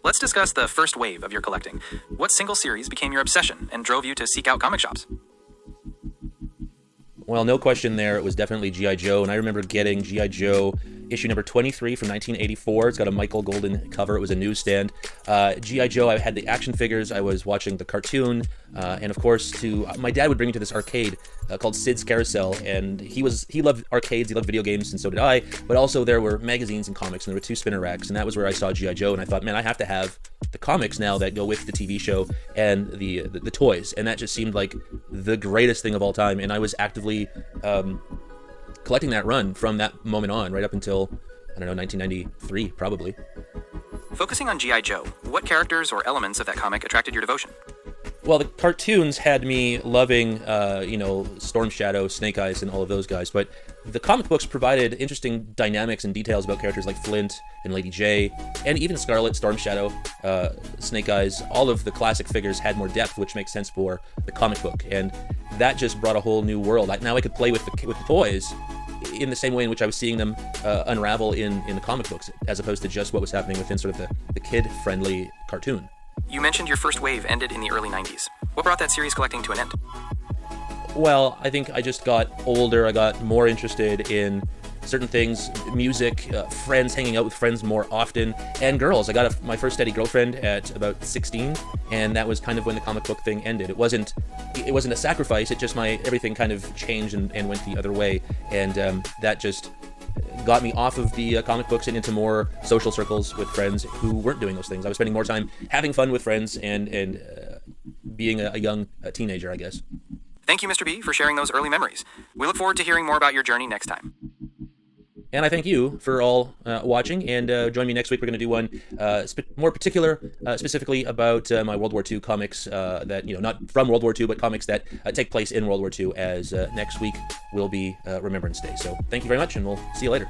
Let's discuss the first wave of your collecting. What single series became your obsession and drove you to seek out comic shops? Well, no question there. It was definitely G.I. Joe, and I remember getting G.I. Joe issue number 23 from 1984. It's got a Michael Golden cover. It was a newsstand. G.I. Joe, I had the action figures. I was watching the cartoon, and of course, my dad would bring me to this arcade called Sid's Carousel, and he loved arcades, he loved video games, and so did I, but also there were magazines and comics, and there were 2 spinner racks, and that was where I saw G.I. Joe, and I thought, man, I have to have the comics now that go with the TV show and the toys, and that just seemed like the greatest thing of all time, and I was actively collecting that run from that moment on, right up until, I don't know, 1993, probably. Focusing on G.I. Joe, what characters or elements of that comic attracted your devotion? Well, the cartoons had me loving, Storm Shadow, Snake Eyes, and all of those guys, but the comic books provided interesting dynamics and details about characters like Flint and Lady J, and even Scarlet, Storm Shadow, Snake Eyes. All of the classic figures had more depth, which makes sense for the comic book, and that just brought a whole new world. Now I could play with the toys in the same way in which I was seeing them unravel in the comic books, as opposed to just what was happening within sort of the kid-friendly cartoon. You mentioned your first wave ended in the early 90s. What brought that series collecting to an end? Well, I think I just got older. I got more interested in certain things, music, friends, hanging out with friends more often, and girls. I got my first steady girlfriend at about 16, and that was kind of when the comic book thing ended. It wasn't a sacrifice. It just everything kind of changed and went the other way, and that just got me off of the comic books and into more social circles with friends who weren't doing those things. I was spending more time having fun with friends and being a young teenager, I guess. Thank you, Mr. B, for sharing those early memories. We look forward to hearing more about your journey next time. And I thank you for all watching, and join me next week. We're going to do one more particular, specifically about my World War II comics that, not from World War II, but comics that take place in World War II, as next week will be Remembrance Day. So thank you very much, and we'll see you later.